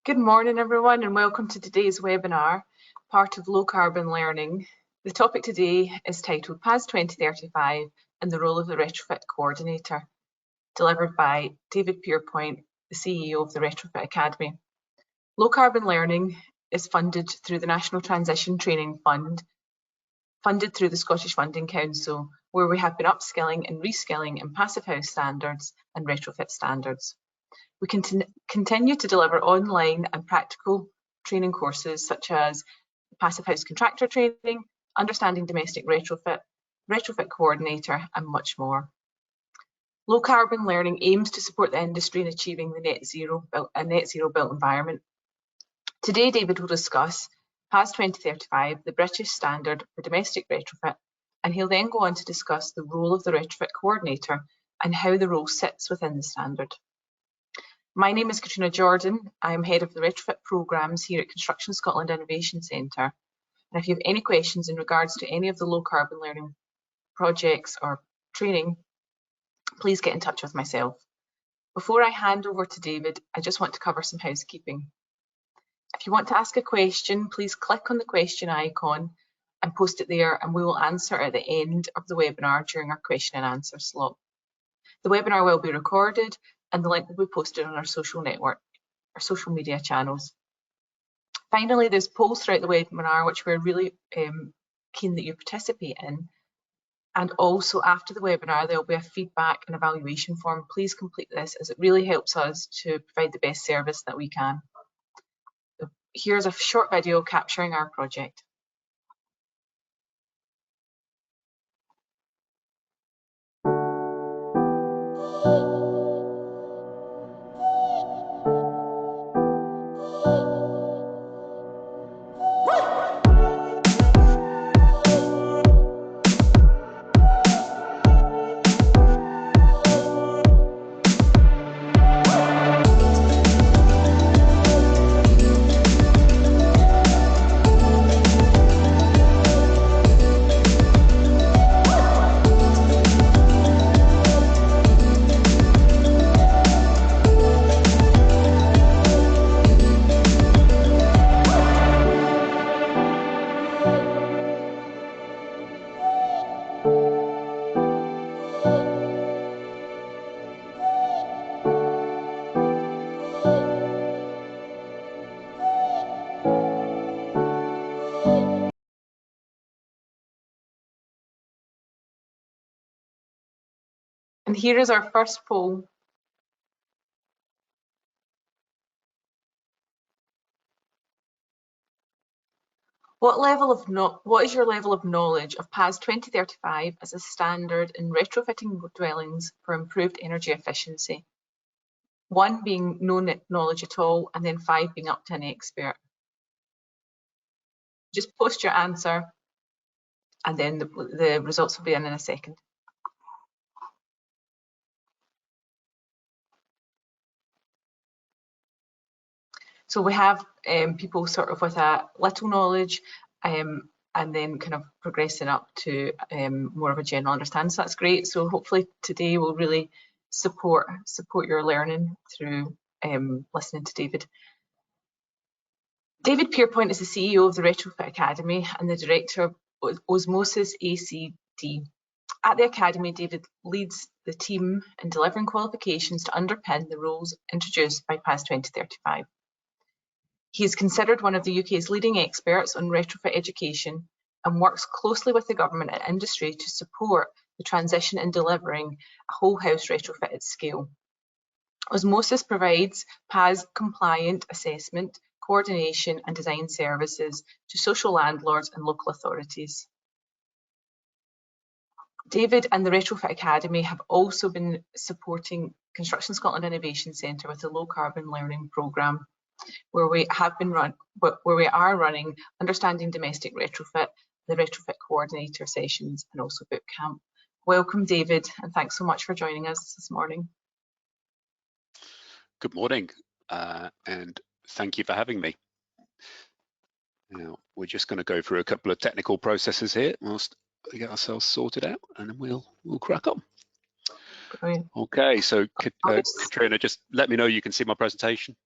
Good morning, everyone, and welcome to today's webinar, part of Low Carbon Learning. The topic today is titled PAS 2035 and the Role of the Retrofit Coordinator, delivered by David Pierpoint, the CEO of the Retrofit Academy. Low Carbon Learning is funded through the National Transition Training Fund, funded through the Scottish Funding Council, where we have been upskilling and reskilling in passive house standards and retrofit standards. We continue to deliver online and practical training courses such as Passive House Contractor Training, Understanding Domestic Retrofit, Retrofit Coordinator, and much more. Low Carbon Learning aims to support the industry in achieving a net zero built environment. Today, David will discuss PAS 2035, the British standard for domestic retrofit, and he'll then go on to discuss the role of the Retrofit Coordinator and how the role sits within the standard. My name is Katrina Jordan. I'm head of the retrofit programmes here at Construction Scotland Innovation Centre. And if you have any questions in regards to any of the low carbon learning projects or training, please get in touch with myself. Before I hand over to David, I just want to cover some housekeeping. If you want to ask a question, please click on the question icon and post it there, and we will answer at the end of the webinar during our question and answer slot. The webinar will be recorded and the link will be posted on our social media channels. Finally, there's polls throughout the webinar which we're really keen that you participate in. And also after the webinar, there'll be a feedback and evaluation form. Please complete this as it really helps us to provide the best service that we can. Here's a short video capturing our project. And here is our first poll. What is your level of knowledge of PAS 2035 as a standard in retrofitting dwellings for improved energy efficiency? 1 being no knowledge at all, and then 5 being up to an expert. Just post your answer, and then the results will be in a second. So we have people sort of with a little knowledge and then kind of progressing up to more of a general understanding. So that's great. So hopefully today will really support your learning through listening to David. David Pierpoint is the CEO of the Retrofit Academy and the director of Osmosis ACD. At the Academy, David leads the team in delivering qualifications to underpin the rules introduced by PAS 2035. He is considered one of the UK's leading experts on retrofit education and works closely with the government and industry to support the transition in delivering a whole house retrofit at scale. Osmosis provides PAS compliant assessment, coordination and design services to social landlords and local authorities. David and the Retrofit Academy have also been supporting Construction Scotland Innovation Centre with a low carbon learning programme, where we are running Understanding Domestic Retrofit, the Retrofit Coordinator sessions, and also boot camp. Welcome, David, and thanks so much for joining us this morning. Good morning, and thank you for having me. Now, we're just going to go through a couple of technical processes here whilst we get ourselves sorted out, and then we'll crack on. Brilliant. Okay, so Katrina, just let me know you can see my presentation.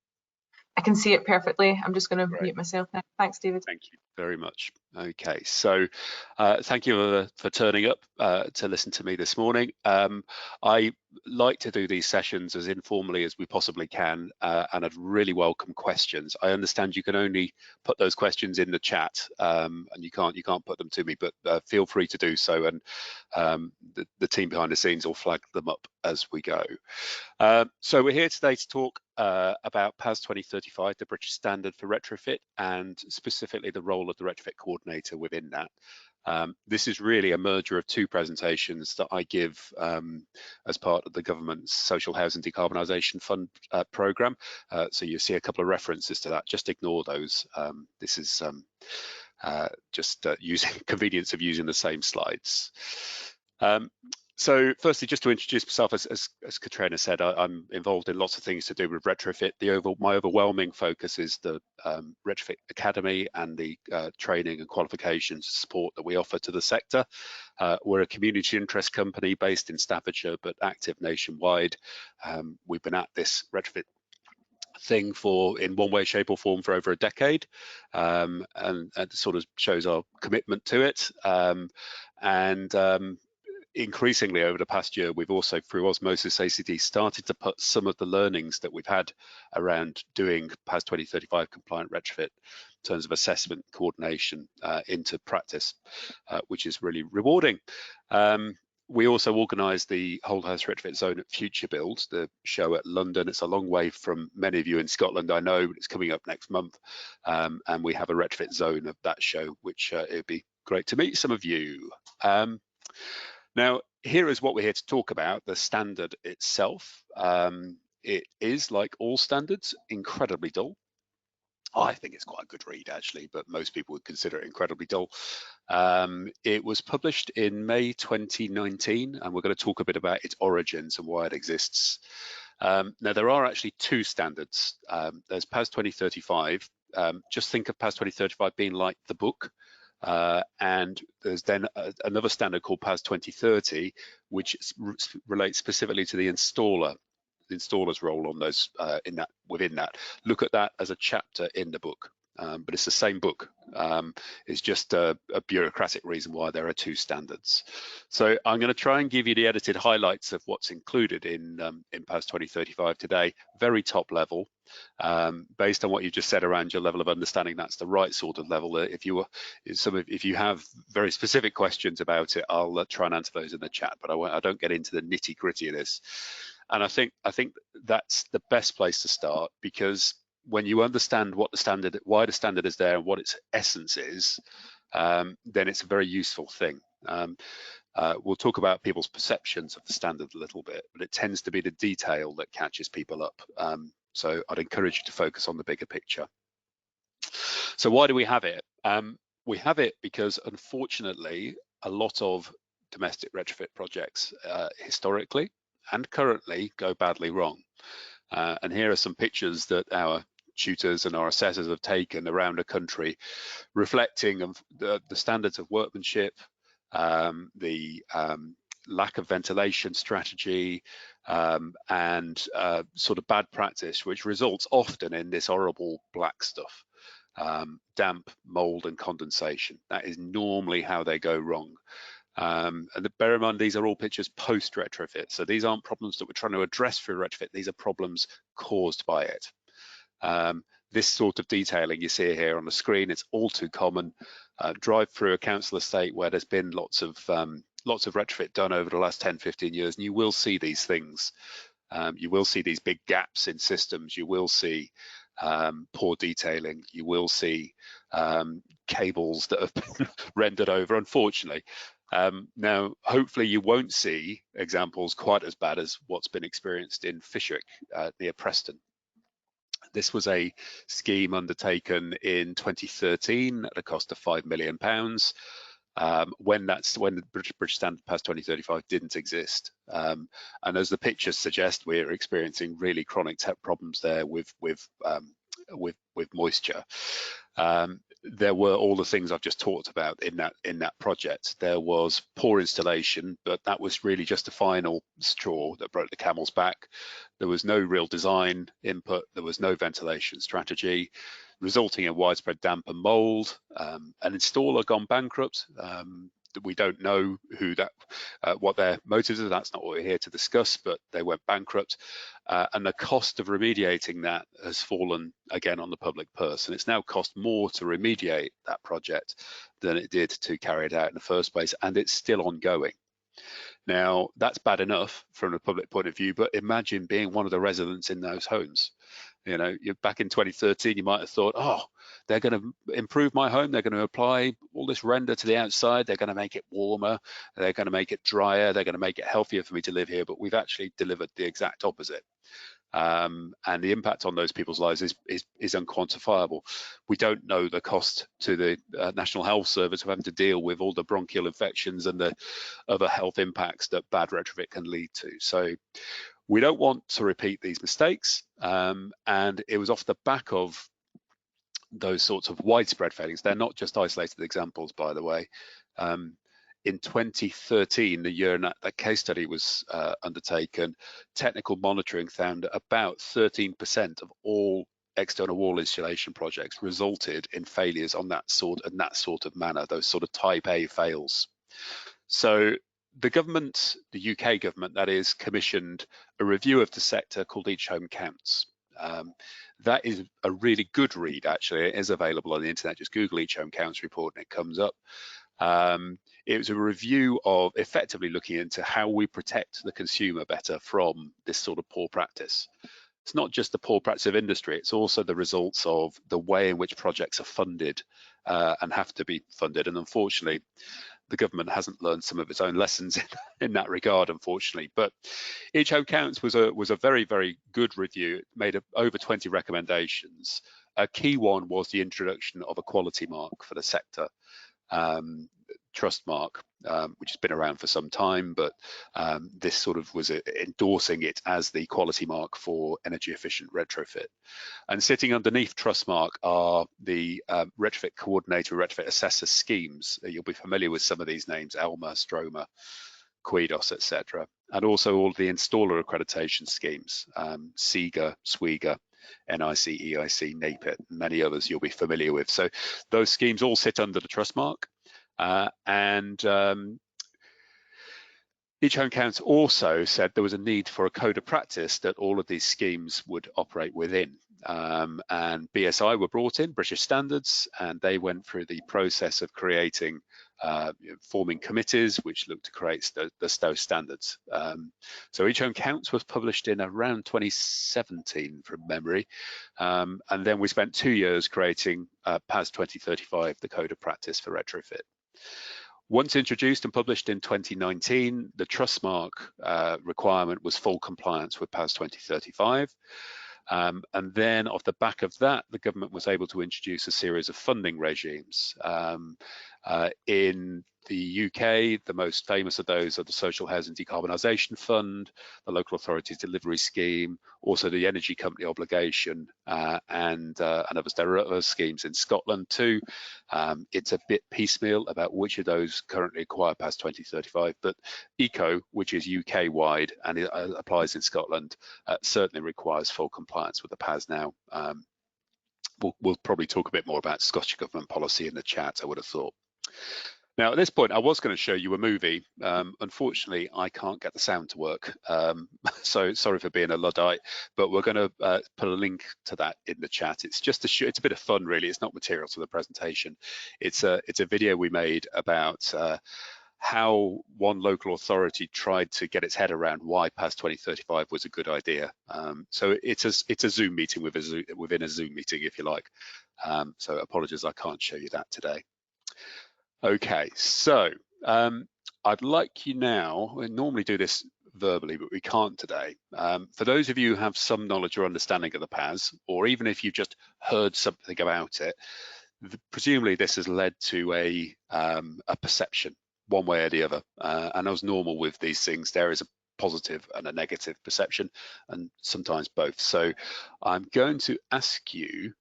I can see it perfectly. I'm just going to Great. mute myself now. Thanks, David. Thank you very much. Okay, so thank you for turning up to listen to me this morning. I like to do these sessions as informally as we possibly can, and I'd really welcome questions. I understand you can only put those questions in the chat, and you can't put them to me, but feel free to do so, and the team behind the scenes will flag them up as we go. So we're here today to talk about PAS 2035, the British standard for retrofit, and specifically the role of the Retrofit Coordinator within that. This is really a merger of two presentations that I give as part of the government's Social Housing Decarbonisation Fund programme. So you see a couple of references to that. Just ignore those. This is just using convenience of using the same slides. So firstly, just to introduce myself, as Katrina said, I'm involved in lots of things to do with retrofit. My overwhelming focus is the Retrofit Academy and the training and qualifications support that we offer to the sector. We're a community interest company based in Staffordshire, but active nationwide. We've been at this retrofit thing in one way, shape or form for over a decade, and it sort of shows our commitment to it. Increasingly over the past year, we've also, through Osmosis ACD, started to put some of the learnings that we've had around doing PAS 2035 compliant retrofit in terms of assessment coordination into practice, which is really rewarding. We also organise the Whole House Retrofit Zone at Future Build, the show at London. It's a long way from many of you in Scotland, I know, but it's coming up next month. And we have a retrofit zone of that show, which it would be great to meet some of you. Now, here is what we're here to talk about, the standard itself. It is, like all standards, incredibly dull. I think it's quite a good read, actually, but most people would consider it incredibly dull. It was published in May 2019, and we're going to talk a bit about its origins and why it exists. Now, there are actually two standards. There's PAS 2035. Just think of PAS 2035 being like the book. And there's then another standard called PAS 2030, which relates specifically to the installer's role on those within that. Look at that as a chapter in the book, but it's the same book. It's just a bureaucratic reason why there are two standards. So I'm going to try and give you the edited highlights of what's included in PAS 2035 today, very top level. Based on what you just said around your level of understanding, that's the right sort of level. If you have very specific questions about it, I'll try and answer those in the chat, but I don't get into the nitty gritty of this. And I think that's the best place to start, because when you understand what the standard, why the standard is there and what its essence is, then it's a very useful thing. We'll talk about people's perceptions of the standard a little bit, but it tends to be the detail that catches people up. So I'd encourage you to focus on the bigger picture. So why do we have it? We have it because, unfortunately, a lot of domestic retrofit projects historically and currently go badly wrong. And here are some pictures that our tutors and our assessors have taken around the country, reflecting of the standards of workmanship, the lack of ventilation strategy, and sort of bad practice, which results often in this horrible black stuff, damp, mold and condensation. That is normally how they go wrong. And bear in mind, these are all pictures post retrofit. So these aren't problems that we're trying to address through retrofit. These are problems caused by it. This sort of detailing you see here on the screen, it's all too common. Drive through a council estate where there's been lots of retrofit done over the last 10, 15 years, and you will see these things. You will see these big gaps in systems. You will see poor detailing. You will see cables that have been rendered over, unfortunately. Now, hopefully you won't see examples quite as bad as what's been experienced in Fishwick near Preston. This was a scheme undertaken in 2013 at a cost of £5 million, when the British Standard PAS 2035 didn't exist. And as the pictures suggest, we're experiencing really chronic problems there with moisture. there were all the things I've just talked about in that project. There was poor installation, but that was really just the final straw that broke the camel's back. There was no real design input. There was no ventilation strategy, resulting in widespread damp and mold. An installer gone bankrupt. We don't know who what their motives are. That's not what we're here to discuss, but they went bankrupt. And the cost of remediating that has fallen again on the public purse. And it's now cost more to remediate that project than it did to carry it out in the first place. And it's still ongoing. Now, that's bad enough from a public point of view, but imagine being one of the residents in those homes. You know, back in 2013, you might have thought, oh, they're going to improve my home. They're going to apply all this render to the outside. They're going to make it warmer. They're going to make it drier. They're going to make it healthier for me to live here. But we've actually delivered the exact opposite. And the impact on those people's lives is unquantifiable. We don't know the cost to the National Health Service of having to deal with all the bronchial infections and the other health impacts that bad retrofit can lead to. So we don't want to repeat these mistakes. And it was off the back of those sorts of widespread failings. They're not just isolated examples, by the way. In 2013, the year that case study was undertaken, technical monitoring found that about 13% of all external wall insulation projects resulted in failures on that sort of manner, those sort of type A fails. So the government, the UK government, that is, commissioned a review of the sector called Each Home Counts. That is a really good read, actually. It is available on the internet. Just Google Each Home Counts report and it comes up. It was a review of effectively looking into how we protect the consumer better from this sort of poor practice. It's not just the poor practice of industry, it's also the results of the way in which projects are funded and have to be funded. And unfortunately, the government hasn't learned some of its own lessons in that regard, unfortunately. But Each Home Counts was a very, very good review. It made over 20 recommendations. A key one was the introduction of a quality mark for the sector. Trust mark, which has been around for some time, but this sort of was endorsing it as the quality mark for energy efficient retrofit. And sitting underneath trust mark are the Retrofit Coordinator, Retrofit Assessor schemes. You'll be familiar with some of these names: Elma, Stroma, Quidos, etc. And also all the installer accreditation schemes, SEGA, SWIGA, NIC, EIC, NAPIT, and many others you'll be familiar with. So those schemes all sit under the trust mark. Each Home Counts also said there was a need for a code of practice that all of these schemes would operate within. And BSI were brought in, British Standards, and they went through the process of creating, forming committees which looked to create those standards. So Each Home Counts was published in around 2017 from memory. And then we spent 2 years creating PAS 2035, the code of practice for retrofit. Once introduced and published in 2019, the trust mark requirement was full compliance with PAS 2035. And then off the back of that, the government was able to introduce a series of funding regimes. In the UK, the most famous of those are the Social Housing Decarbonisation Fund, the Local Authorities Delivery Scheme, also the Energy Company Obligation, and others. There are other schemes in Scotland too. It's a bit piecemeal about which of those currently require PAS 2035, but ECO, which is UK-wide and it applies in Scotland, certainly requires full compliance with the PAS now. We'll probably talk a bit more about Scottish Government policy in the chat, I would have thought. Now, at this point, I was going to show you a movie. Unfortunately, I can't get the sound to work. So sorry for being a Luddite, but we're going to put a link to that in the chat. It's just it's a bit of fun, really. It's not material to the presentation. It's a video we made about how one local authority tried to get its head around why PAS 2035 was a good idea. So it's a Zoom meeting within a Zoom meeting, if you like. So apologies, I can't show you that today. Okay, so I'd like you now, we normally do this verbally, but we can't today. For those of you who have some knowledge or understanding of the PAS, or even if you've just heard something about it, presumably this has led to a perception one way or the other. And as normal with these things, there is a positive and a negative perception, and sometimes both. So I'm going to ask you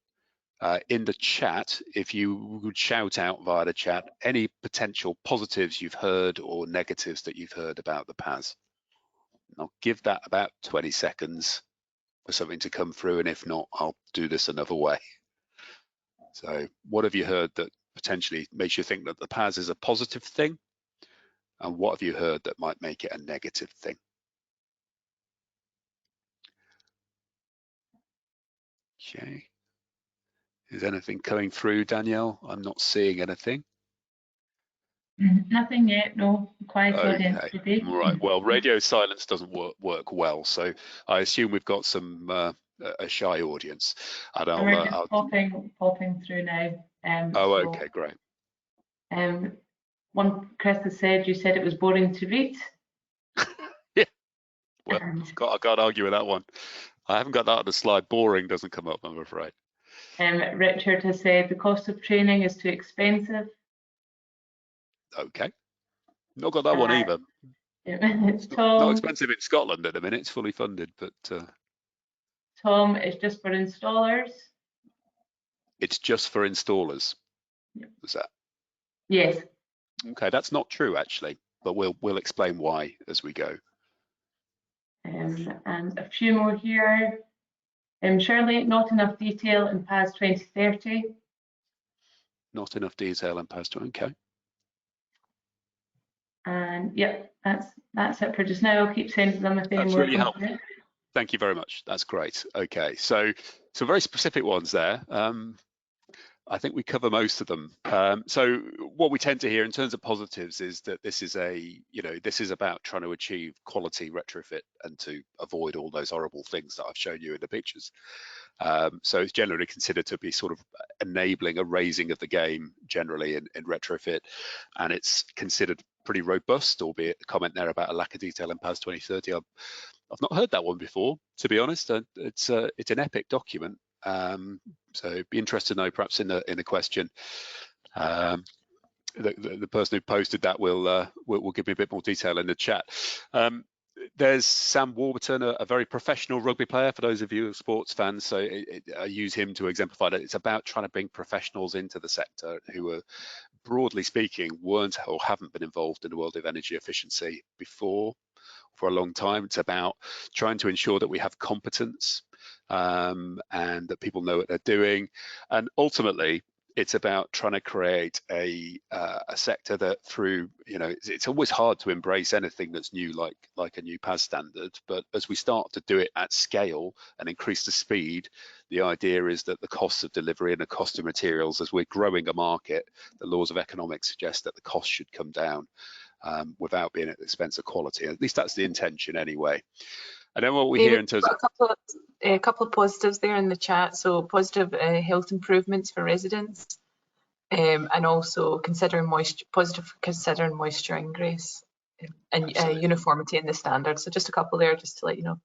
in the chat, if you would shout out via the chat any potential positives you've heard or negatives that you've heard about the PAS. I'll give that about 20 seconds for something to come through, and if not, I'll do this another way. So what have you heard that potentially makes you think that the PAS is a positive thing? And what have you heard that might make it a negative thing? Okay. Is anything coming through, Danielle? I'm not seeing anything. Nothing yet, no. Quiet audience Okay. today. Right. Well, radio silence doesn't work well, so I assume we've got some a shy audience. And We're just popping through now. Okay, great. One Chris has said, you said it was boring to read. Yeah. Well, I can't argue with that one. I haven't got that on the slide. Boring doesn't come up, I'm afraid. Richard has said the cost of training is too expensive. Okay. Not got that one either. It's Not Tom. expensive in Scotland at the minute. It's fully funded, but Tom, it's just for installers. it's just for installers. Yep. Was that? Yes. Okay, that's not true actually, but we'll explain why as we go. And a few more here. Shirley, not enough detail in PAS 2030. Not enough detail in PAS 20. Okay. And yep, that's it for just now. I'll keep sending them if any That's more. really helpful. Thank you very much. That's great. Okay, so some very specific ones there. I think we cover most of them. So what we tend to hear in terms of positives is that this is this is about trying to achieve quality retrofit and to avoid all those horrible things that I've shown you in the pictures. So it's generally considered to be sort of enabling a raising of the game generally in retrofit, and it's considered pretty robust, albeit a comment there about a lack of detail in PAS 2030. I've not heard that one before, to be honest. It's an epic document. So it'd be interested to know, perhaps in the question, the person who posted that will give me a bit more detail in the chat. There's Sam Warburton, a very professional rugby player, for those of you who are sports fans. So I use him to exemplify that it's about trying to bring professionals into the sector who are, broadly speaking, weren't or haven't been involved in the world of energy efficiency before for a long time. It's about trying to ensure that we have competence and that people know what they're doing. And ultimately, it's about trying to create a sector that through, it's always hard to embrace anything that's new, like a new PAS standard. But as we start to do it at scale and increase the speed, the idea is that the costs of delivery and the cost of materials, as we're growing a market, the laws of economics suggest that the cost should come down without being at the expense of quality. At least that's the intention anyway. And then what we hear in terms of a couple of positives there in the chat. So positive health improvements for residents, and also positive considering moisture ingress and uniformity in the standards. So just a couple there, just to let you know.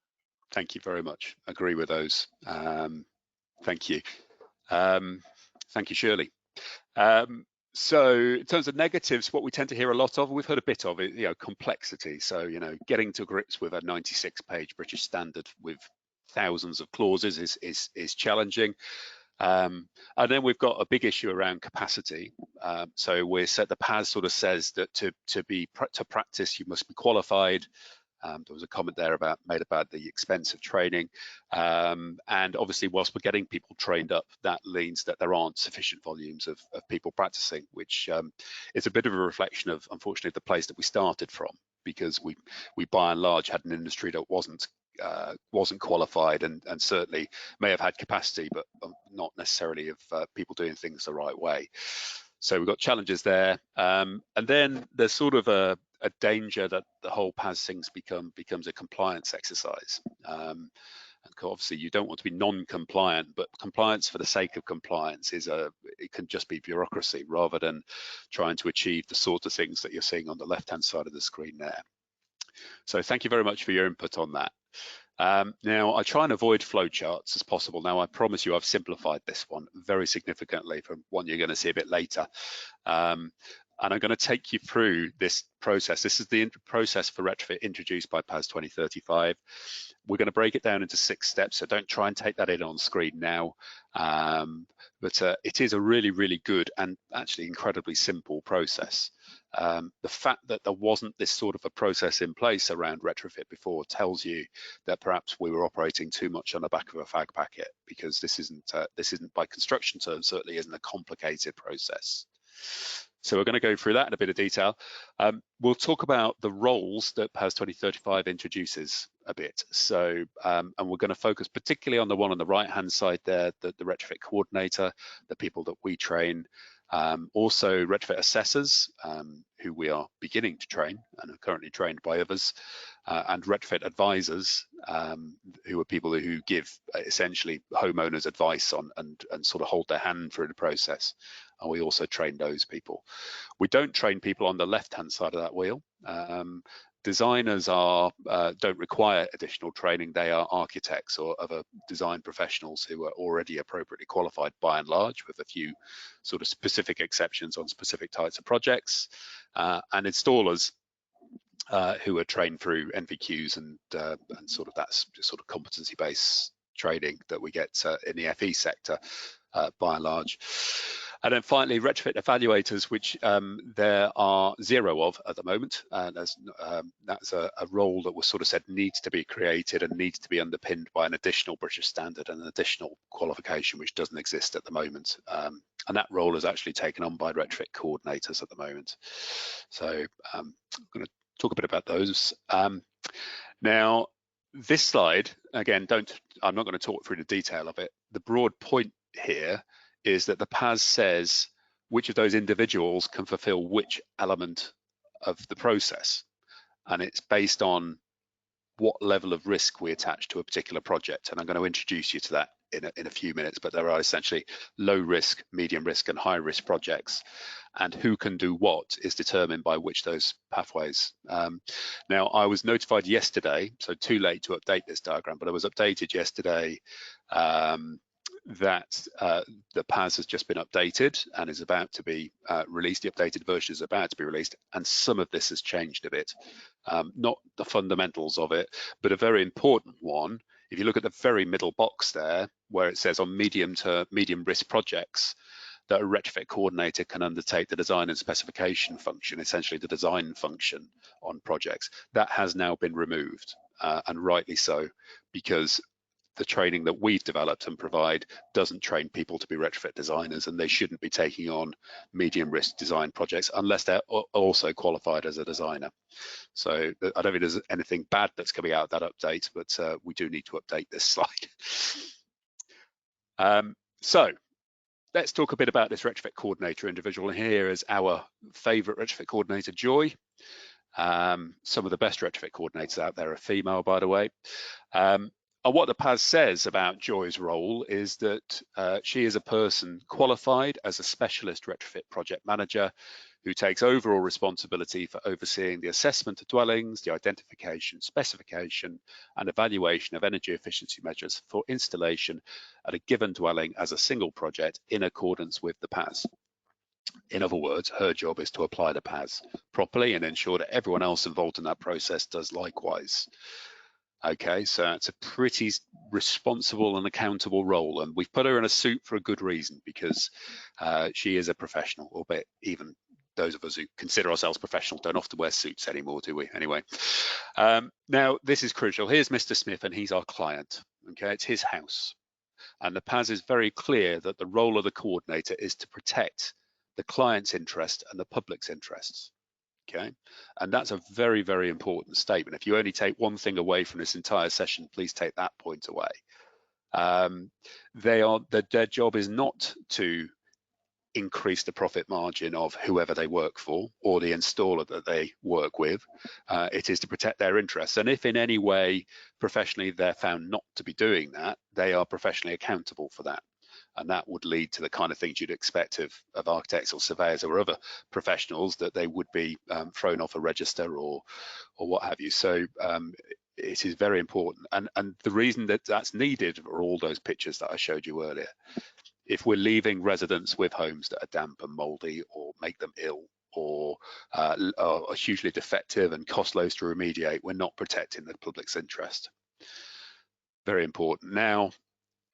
Thank you very much. Agree with those. Thank you. Thank you, Shirley. So in terms of negatives, what we tend to hear a lot of, we've heard a bit of it, complexity. So, getting to grips with a 96-page British standard with thousands of clauses is challenging. And then we've got a big issue around capacity. So the PAS sort of says that to practice, you must be qualified. There was a comment there made about the expense of training, and obviously whilst we're getting people trained up, that means that there aren't sufficient volumes of people practicing, which is a bit of a reflection of, unfortunately, the place that we started from, because we by and large had an industry that wasn't qualified and certainly may have had capacity, but not necessarily of people doing things the right way. So we've got challenges there, and then there's sort of a danger that the whole PAS things becomes a compliance exercise. And obviously you don't want to be non-compliant, but compliance for the sake of compliance it can just be bureaucracy rather than trying to achieve the sort of things that you're seeing on the left-hand side of the screen there. So thank you very much for your input on that. Now, I try and avoid flowcharts as possible. Now, I promise you I've simplified this one very significantly from one you're going to see a bit later. And I'm going to take you through this process. This is the process for retrofit introduced by PAS 2035. We're going to break it down into 6 steps, so don't try and take that in on screen now. But it is a really, really good and actually incredibly simple process. The fact that there wasn't this sort of a process in place around retrofit before tells you that perhaps we were operating too much on the back of a fag packet, because this isn't by construction terms, certainly isn't a complicated process. So we're going to go through that in a bit of detail. We'll talk about the roles that PAS 2035 introduces a bit. So, and we're going to focus particularly on the one on the right-hand side there, the Retrofit Coordinator, the people that we train. Also retrofit assessors, who we are beginning to train and are currently trained by others, and retrofit advisors, who are people who give essentially homeowners advice on and sort of hold their hand through the process. And we also train those people. We don't train people on the left-hand side of that wheel. Designers don't require additional training. They are architects or other design professionals who are already appropriately qualified by and large, with a few sort of specific exceptions on specific types of projects, and installers who are trained through NVQs and sort of that's sort of competency-based training that we get in the FE sector by and large. And then finally, retrofit evaluators, which there are 0 of at the moment. And that's a role that was sort of said needs to be created and needs to be underpinned by an additional British standard and an additional qualification, which doesn't exist at the moment. And that role is actually taken on by retrofit coordinators at the moment. So I'm going to talk a bit about those. Now, this slide, again, I'm not going to talk through the detail of it. The broad point here is that the PAS says which of those individuals can fulfill which element of the process. And it's based on what level of risk we attach to a particular project. And I'm going to introduce you to that in a few minutes, but there are essentially low risk, medium risk and high risk projects. And who can do what is determined by which those pathways. Now, I was notified yesterday, so too late to update this diagram, but I was updated yesterday that the PAS has just been updated and is about to be released. The updated version is about to be released, and some of this has changed a bit. Not the fundamentals of it, but a very important one. If you look at the very middle box there, where it says on medium risk projects, that a retrofit coordinator can undertake the design and specification function, essentially the design function on projects. That has now been removed, and rightly so, because the training that we've developed and provide doesn't train people to be retrofit designers, and they shouldn't be taking on medium risk design projects unless they're also qualified as a designer. So I don't think there's anything bad that's coming out of that update, but we do need to update this slide. So let's talk a bit about this retrofit coordinator individual. Here is our favorite retrofit coordinator, Joy. Some of the best retrofit coordinators out there are female, by the way. And what the PAS says about Joy's role is that she is a person qualified as a specialist retrofit project manager who takes overall responsibility for overseeing the assessment of dwellings, the identification, specification, and evaluation of energy efficiency measures for installation at a given dwelling as a single project in accordance with the PAS. In other words, her job is to apply the PAS properly and ensure that everyone else involved in that process does likewise. Okay, so it's a pretty responsible and accountable role, and we've put her in a suit for a good reason, because she is a professional, albeit even those of us who consider ourselves professional don't often wear suits anymore, do we? Anyway, now this is crucial. Here's Mr. Smith, and he's our client. Okay, it's his house, and the PAS is very clear that the role of the coordinator is to protect the client's interest and the public's interests. Okay, and that's a very, very important statement. If you only take one thing away from this entire session, please take that point away. Their job is not to increase the profit margin of whoever they work for or the installer that they work with. It is to protect their interests. And if in any way professionally they're found not to be doing that, they are professionally accountable for that. And that would lead to the kind of things you'd expect of architects or surveyors or other professionals, that they would be thrown off a register or what have you. So it is very important. And the reason that that's needed are all those pictures that I showed you earlier. If we're leaving residents with homes that are damp and mouldy or make them ill, or are hugely defective and cost loads to remediate, we're not protecting the public's interest. Very important. Now,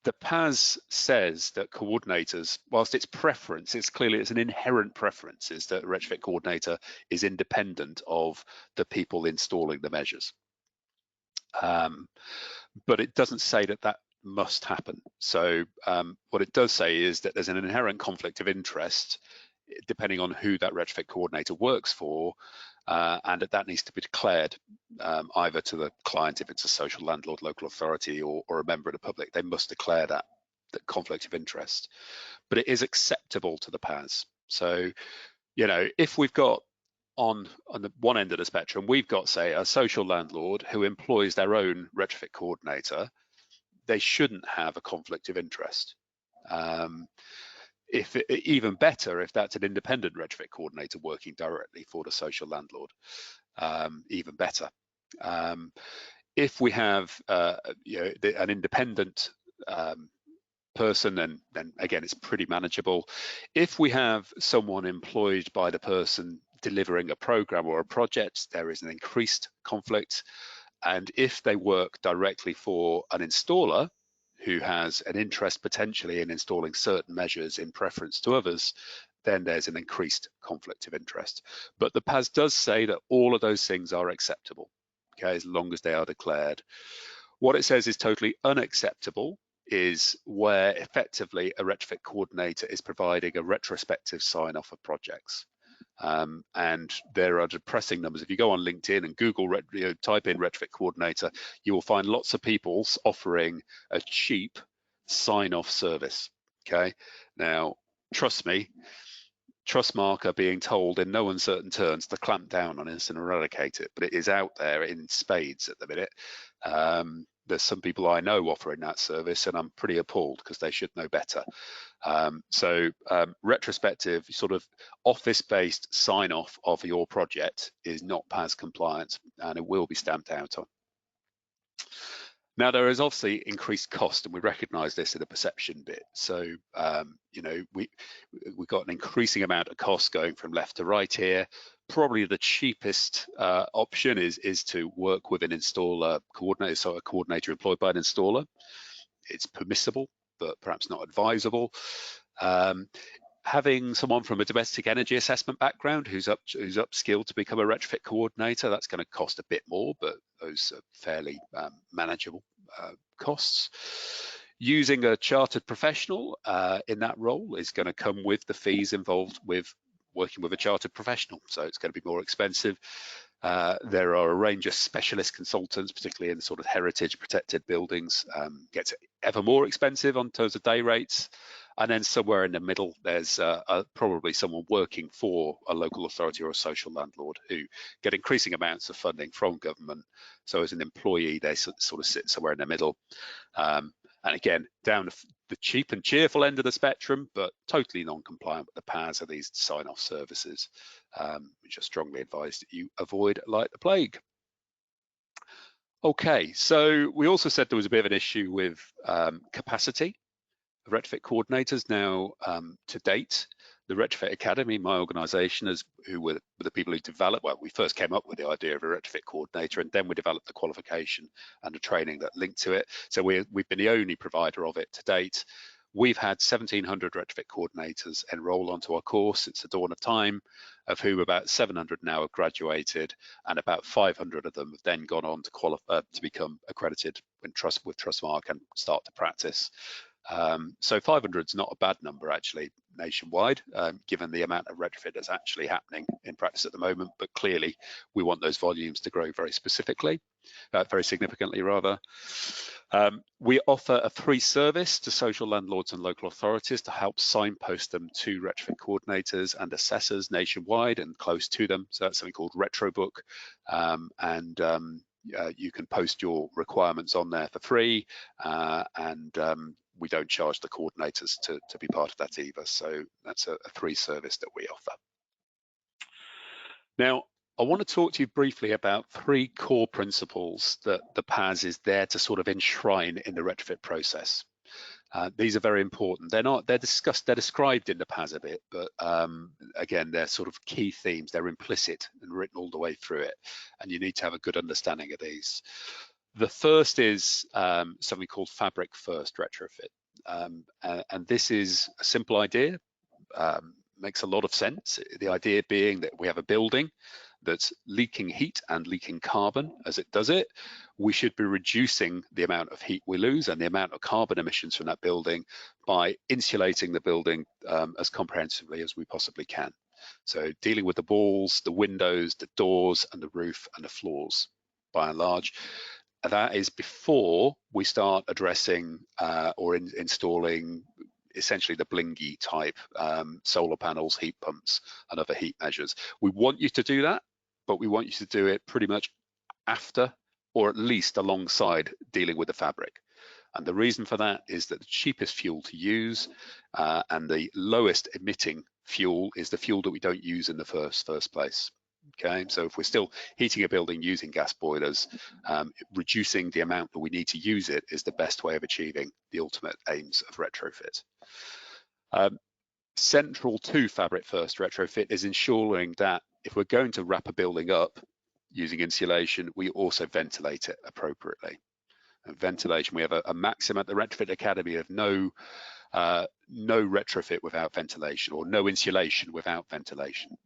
the PAS says that coordinators, whilst its preference, it's an inherent preference, is that a retrofit coordinator is independent of the people installing the measures. But it doesn't say that that must happen. So what it does say is that there's an inherent conflict of interest depending on who that retrofit coordinator works for, and that needs to be declared either to the client if it's a social landlord, local authority, or a member of the public. They must declare that conflict of interest. But it is acceptable to the PAS. So, you know, if we've got on the one end of the spectrum, we've got, say, a social landlord who employs their own retrofit coordinator, they shouldn't have a conflict of interest. Even better if that's an independent retrofit coordinator working directly for the social landlord, even better. If we have you know, an independent person, then again, it's pretty manageable. If we have someone employed by the person delivering a program or a project, there is an increased conflict. And if they work directly for an installer who has an interest potentially in installing certain measures in preference to others, then there's an increased conflict of interest. But the PAS does say that all of those things are acceptable, okay, as long as they are declared. What it says is totally unacceptable is where effectively a retrofit coordinator is providing a retrospective sign-off of projects. And there are depressing numbers. If you go on LinkedIn and Google, type in retrofit coordinator, you will find lots of people offering a cheap sign-off service. Okay, now trust me, Trustmark are being told in no uncertain terms to clamp down on this and eradicate it, but it is out there in spades at the minute. There's some people I know offering that service, and I'm pretty appalled because they should know better. Retrospective sort of office-based sign-off of your project is not PAS compliant, and it will be stamped out on. Now, there is obviously increased cost, and we recognise this in the perception bit. So, you know, we've got an increasing amount of cost going from left to right here. Probably the cheapest option is to work with an installer coordinator, so a coordinator employed by an installer. It's permissible, but perhaps not advisable. Having someone from a domestic energy assessment background who's upskilled to become a retrofit coordinator, that's going to cost a bit more, but those are fairly manageable costs. Using a chartered professional in that role is going to come with the fees involved with working with a chartered professional, so it's going to be more expensive. There are a range of specialist consultants, particularly in sort of heritage protected buildings, gets ever more expensive on terms of day rates. And then somewhere in the middle, there's probably someone working for a local authority or a social landlord who get increasing amounts of funding from government. So as an employee, they sort of sit somewhere in the middle. And again, down the cheap and cheerful end of the spectrum, but totally non-compliant with the PAS of these sign-off services, which I strongly advise that you avoid like the plague. Okay, so we also said there was a bit of an issue with capacity of retrofit coordinators. Now, to date, the Retrofit Academy, my organisation, who were the people who developed, well, we first came up with the idea of a retrofit coordinator, and then we developed the qualification and the training that linked to it. So we've been the only provider of it to date. We've had 1,700 retrofit coordinators enroll onto our course since the dawn of time, of whom about 700 now have graduated, and about 500 of them have then gone on to become accredited with Trustmark and start to practice. So 500 is not a bad number actually nationwide, given the amount of retrofit that's actually happening in practice at the moment. But clearly, we want those volumes to grow very significantly rather. We offer a free service to social landlords and local authorities to help signpost them to retrofit coordinators and assessors nationwide and close to them. So that's something called RetroBook, you can post your requirements on there for free, we don't charge the coordinators to be part of that either. So that's a free service that we offer. Now, I want to talk to you briefly about 3 core principles that the PAS is there to sort of enshrine in the retrofit process. These are very important. They're described in the PAS a bit, but again, they're sort of key themes. They're implicit and written all the way through it, and you need to have a good understanding of these. The first is something called fabric first retrofit, and this is a simple idea. Makes a lot of sense. The idea being that we have a building that's leaking heat and leaking carbon as it does it. We should be reducing the amount of heat we lose and the amount of carbon emissions from that building by insulating the building as comprehensively as we possibly can. So dealing with the walls, the windows, the doors, and the roof and the floors, by and large. That is before we start addressing or installing essentially the blingy type solar panels, heat pumps, and other heat measures. We want you to do that, but we want you to do it pretty much after or at least alongside dealing with the fabric. And the reason for that is that the cheapest fuel to use and the lowest emitting fuel is the fuel that we don't use in the first place. Okay, so if we're still heating a building using gas boilers, reducing the amount that we need to use it is the best way of achieving the ultimate aims of retrofit. Central to fabric first retrofit is ensuring that if we're going to wrap a building up using insulation, we also ventilate it appropriately. And ventilation, we have a maxim at the Retrofit Academy of no retrofit without ventilation, or no insulation without ventilation.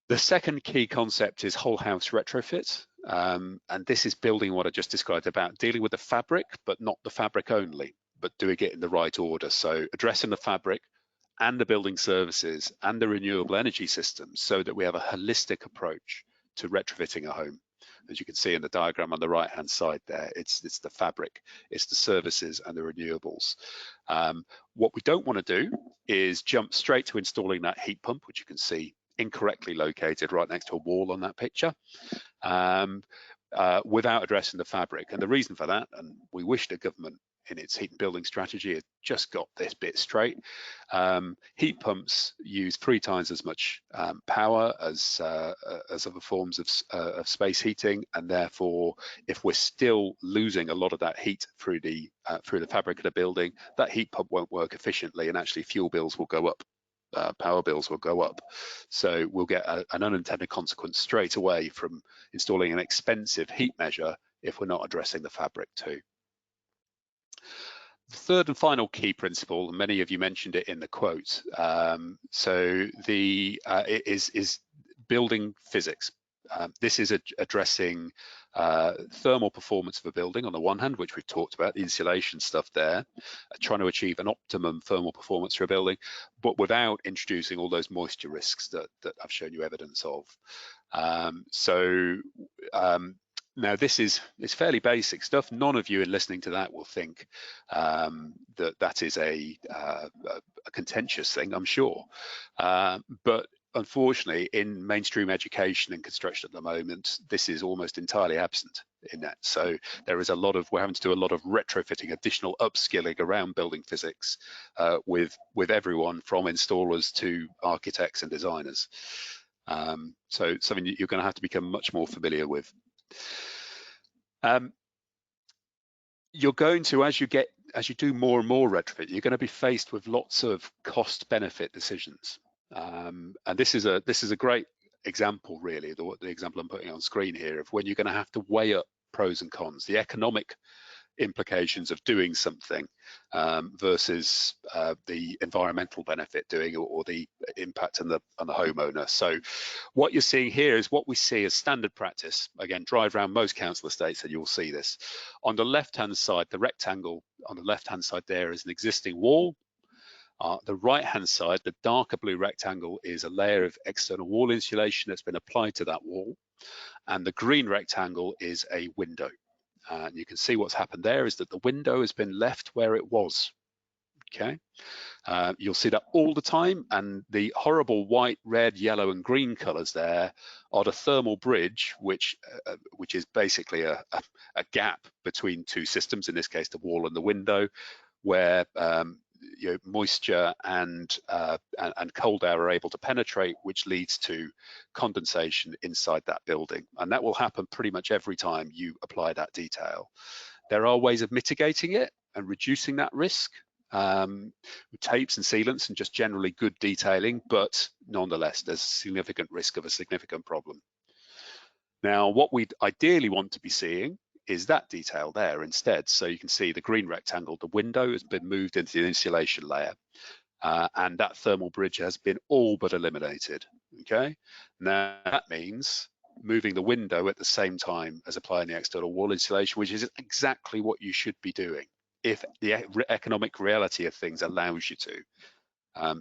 The second key concept is whole house retrofit, and this is building what I just described about dealing with the fabric, but not the fabric only, but doing it in the right order. So addressing the fabric and the building services and the renewable energy systems so that we have a holistic approach to retrofitting a home. As you can see in the diagram on the right hand side there, it's the fabric, it's the services and the renewables. What we don't want to do is jump straight to installing that heat pump, which you can see incorrectly located right next to a wall on that picture, without addressing the fabric. And the reason for that, and we wish the government in its heat and building strategy had just got this bit straight. Heat pumps use 3 times as much power as other forms of space heating, and therefore, if we're still losing a lot of that heat through the fabric of the building, that heat pump won't work efficiently, and actually fuel bills will go up. Power bills will go up. So we'll get an unintended consequence straight away from installing an expensive heat measure if we're not addressing the fabric too. The third and final key principle, and many of you mentioned it in the quote, is building physics. This is addressing thermal performance of a building on the one hand, which we've talked about, the insulation stuff there, trying to achieve an optimum thermal performance for a building, but without introducing all those moisture risks that I've shown you evidence of. Now this is fairly basic stuff. None of you in listening to that will think that is a contentious thing, I'm sure. But unfortunately, in mainstream education and construction at the moment, this is almost entirely absent in that. So there is we're having to do a lot of retrofitting, additional upskilling around building physics with everyone from installers to architects and designers. So something you're going to have to become much more familiar with. You're going to, as you do more and more retrofit, you're going to be faced with lots of cost benefit decisions. And this is a great example, really, the example I'm putting on screen here, of when you're going to have to weigh up pros and cons, the economic implications of doing something versus the environmental benefit doing or the impact on the homeowner. So what you're seeing here is what we see as standard practice. Again, drive around most council estates and you'll see this. On the left-hand side, the rectangle on the left-hand side there is an existing wall. The right-hand side, the darker blue rectangle, is a layer of external wall insulation that's been applied to that wall. And the green rectangle is a window. And you can see what's happened there is that the window has been left where it was. Okay, you'll see that all the time, and the horrible white, red, yellow, and green colors there are the thermal bridge, which is basically a gap between two systems, in this case the wall and the window, where moisture and cold air are able to penetrate, which leads to condensation inside that building. And that will happen pretty much every time you apply that detail. There are ways of mitigating it and reducing that risk with tapes and sealants and just generally good detailing, but nonetheless, there's significant risk of a significant problem. Now, what we'd ideally want to be seeing is that detail there instead. So you can see the green rectangle, the window has been moved into the insulation layer, and that thermal bridge has been all but eliminated, okay? Now, that means moving the window at the same time as applying the external wall insulation, which is exactly what you should be doing if the economic reality of things allows you to.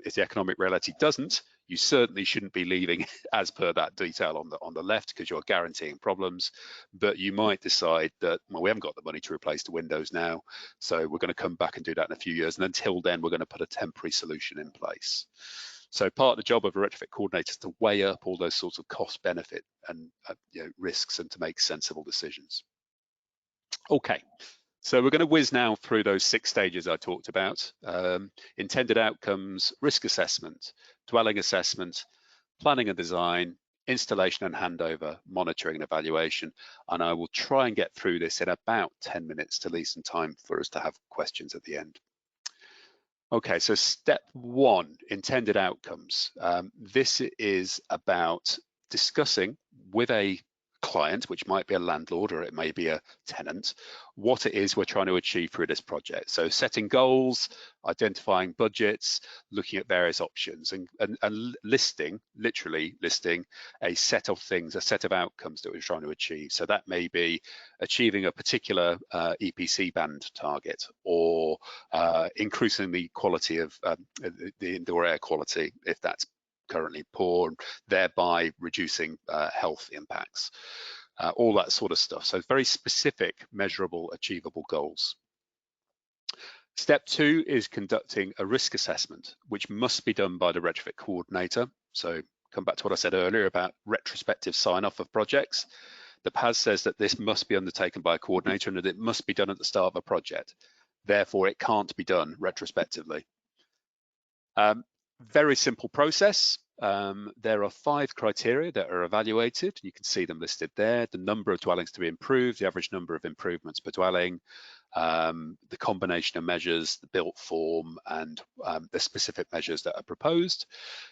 If the economic reality doesn't, you certainly shouldn't be leaving as per that detail on the left, because you're guaranteeing problems. But you might decide that, well, we haven't got the money to replace the windows now, so we're going to come back and do that in a few years. And until then, we're going to put a temporary solution in place. So part of the job of a retrofit coordinator is to weigh up all those sorts of cost benefit and risks, and to make sensible decisions. Okay. So we're going to whiz now through those 6 stages I talked about: intended outcomes, risk assessment, dwelling assessment, planning and design, installation and handover, monitoring and evaluation. And I will try and get through this in about 10 minutes to leave some time for us to have questions at the end. Okay, so step 1, intended outcomes. This is about discussing with a client, which might be a landlord or it may be a tenant, what it is we're trying to achieve through this project. So setting goals, identifying budgets, looking at various options, and literally listing a set of things, a set of outcomes that we're trying to achieve. So that may be achieving a particular EPC band target, or increasing the quality of the indoor air quality if that's currently poor, thereby reducing health impacts, all that sort of stuff. So very specific, measurable, achievable goals. Step 2 is conducting a risk assessment, which must be done by the retrofit coordinator. So come back to what I said earlier about retrospective sign-off of projects. The PAS says that this must be undertaken by a coordinator and that it must be done at the start of a project. Therefore, it can't be done retrospectively. Very simple process. There are 5 criteria that are evaluated. You can see them listed there: the number of dwellings to be improved, the average number of improvements per dwelling, the combination of measures, the built form, and the specific measures that are proposed.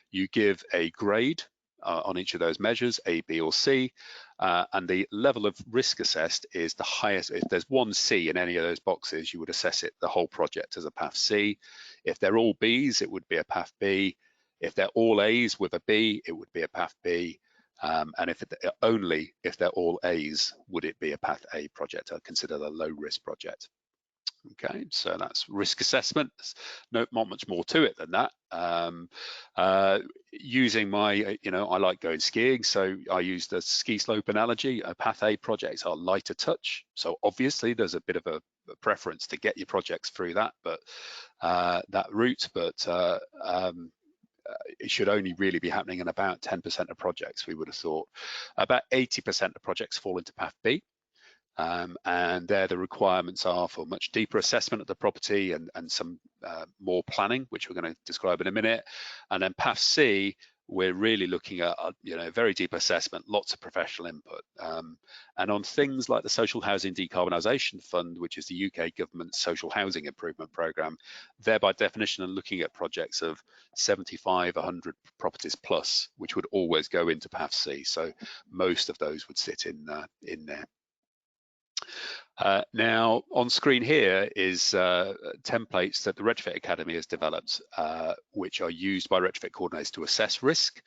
You give a grade on each of those measures, A, B, or C, and the level of risk assessed is the highest. If there's 1 C in any of those boxes, you would assess it, the whole project, as a PAF C. If they're all Bs, it would be a PAF B. If they're all A's with a B, it would be a PAF B. And only if they're all A's would it be a PAF A project. I'd consider a low risk project. Okay, so that's risk assessment. There's not much more to it than that. Using my, I like going skiing, so I use the ski slope analogy. PAF A projects are lighter touch, so obviously there's a bit of a preference to get your projects through that, but that route. But it should only really be happening in about 10% of projects, we would have thought. About 80% of projects fall into PAF B. And there the requirements are for much deeper assessment of the property and some more planning, which we're going to describe in a minute. And then PAF C, we're really looking at very deep assessment, lots of professional input. And on things like the Social Housing Decarbonisation Fund, which is the UK government's social housing improvement programme, they're by definition looking at projects of 75, 100 properties plus, which would always go into PAF C. So most of those would sit in there. Now on screen here is templates that the Retrofit Academy has developed, which are used by retrofit coordinators to assess risk.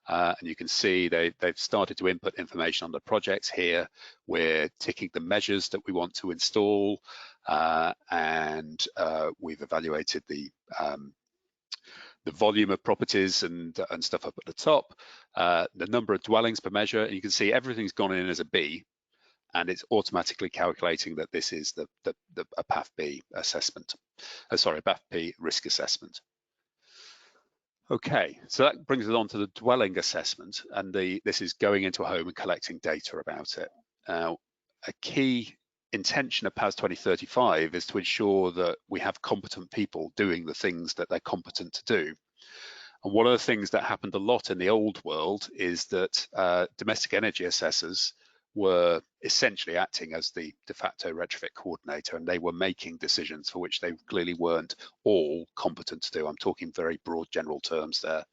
And you can see they've started to input information on the projects here. We're ticking the measures that we want to install, and we've evaluated the volume of properties and stuff up at the top, the number of dwellings per measure, and you can see everything's gone in as a B, and it's automatically calculating that this is a PAF B assessment. Sorry, PAF B risk assessment. Okay, so that brings us on to the dwelling assessment, and this is going into a home and collecting data about it. Now, a key intention of PAS 2035 is to ensure that we have competent people doing the things that they're competent to do. And one of the things that happened a lot in the old world is that domestic energy assessors were essentially acting as the de facto retrofit coordinator, and they were making decisions for which they clearly weren't all competent to do. I'm talking very broad general terms there.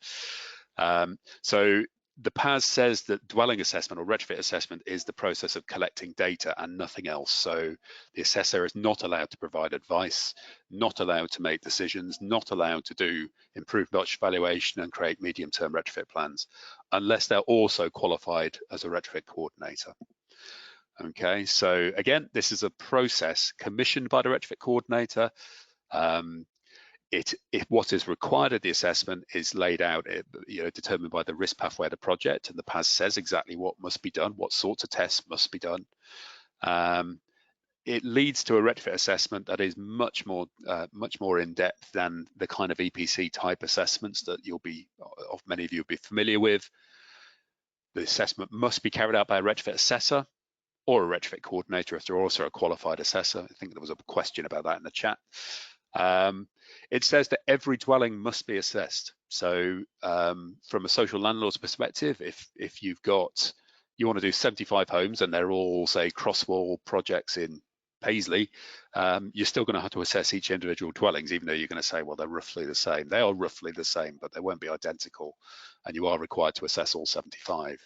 So the PAS says that dwelling assessment or retrofit assessment is the process of collecting data and nothing else. So the assessor is not allowed to provide advice, not allowed to make decisions, not allowed to do improved notch valuation and create medium-term retrofit plans, unless they're also qualified as a retrofit coordinator. Okay, so again, this is a process commissioned by the retrofit coordinator. What is required of the assessment is laid out, determined by the risk pathway of the project, and the PAS says exactly what must be done, what sorts of tests must be done. It leads to a retrofit assessment that is much more in depth than the kind of EPC type assessments that many of you will be familiar with. The assessment must be carried out by a retrofit assessor or a retrofit coordinator if they're also a qualified assessor. I think there was a question about that in the chat. It says that every dwelling must be assessed. So from a social landlord's perspective, if you want to do 75 homes and they're all, say, cross-wall projects in Paisley, you're still going to have to assess each individual dwellings, even though you're going to say, well, they're roughly the same. They are roughly the same, but they won't be identical, and you are required to assess all 75.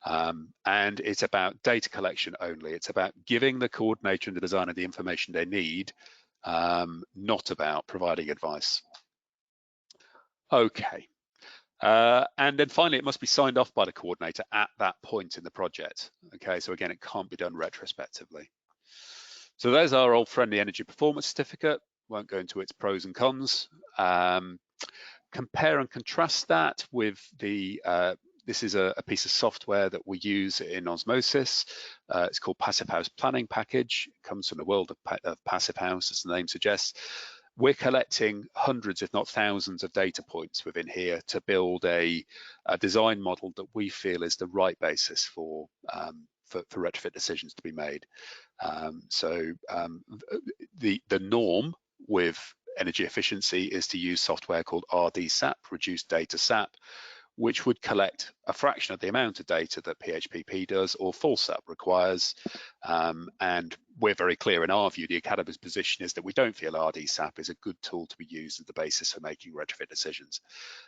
And it's about data collection only. It's about giving the coordinator and the designer the information they need, not about providing advice. Okay. And then finally, it must be signed off by the coordinator at that point in the project. Okay, so again, it can't be done retrospectively. So there's our old friendly energy performance certificate. Won't go into its pros and cons. Compare and contrast that with the this is a piece of software that we use in Osmosis. It's called Passive House Planning Package. It comes from the world of Passive House, as the name suggests. We're collecting hundreds, if not thousands, of data points within here to build a design model that we feel is the right basis for retrofit decisions to be made. The norm with energy efficiency is to use software called RDSAP, Reduced Data SAP, which would collect a fraction of the amount of data that PHPP does or FullSAP requires. And we're very clear in our view, the Academy's position is that we don't feel RDSAP is a good tool to be used as the basis for making retrofit decisions.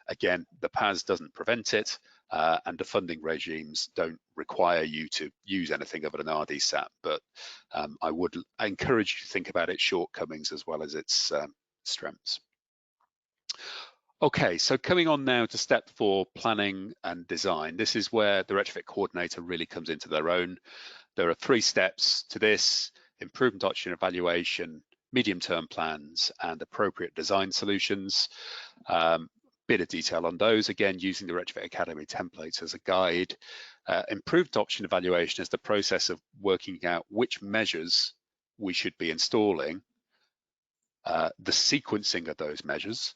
Again, the PAS doesn't prevent it, and the funding regimes don't require you to use anything other than RDSAP, but I would encourage you to think about its shortcomings as well as its strengths. Okay, so coming on now to step 4, planning and design. This is where the retrofit coordinator really comes into their own. There are 3 steps to this: improvement option evaluation, medium-term plans, and appropriate design solutions. Bit of detail on those, again, using the Retrofit Academy templates as a guide. Improved option evaluation is the process of working out which measures we should be installing, the sequencing of those measures,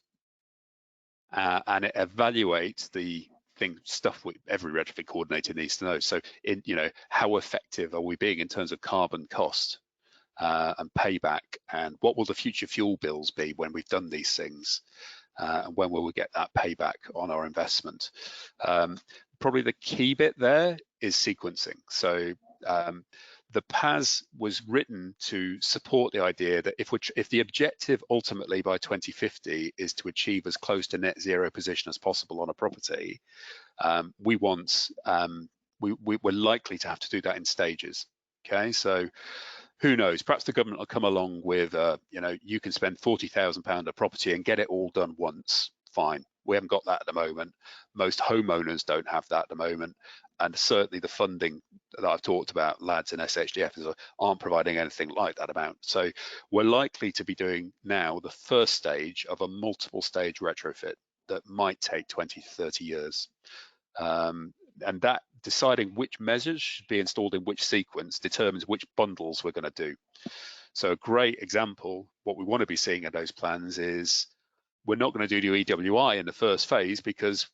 and it evaluates the stuff every retrofit coordinator needs to know. So, how effective are we being in terms of carbon cost and payback, and what will the future fuel bills be when we've done these things, and when will we get that payback on our investment? Probably the key bit there is sequencing. So the PAS was written to support the idea that if the objective ultimately by 2050 is to achieve as close to net zero position as possible on a property, we're likely to have to do that in stages. Okay, so who knows? Perhaps the government will come along with, you can spend £40,000 a property and get it all done once. Fine. We haven't got that at the moment. Most homeowners don't have that at the moment. And certainly the funding that I've talked about, LADS and SHDF, aren't providing anything like that amount. So we're likely to be doing now the first stage of a multiple stage retrofit that might take 20 to 30 years. And that deciding which measures should be installed in which sequence determines which bundles we're going to do. So a great example, what we want to be seeing in those plans is we're not going to do EWI in the first phase because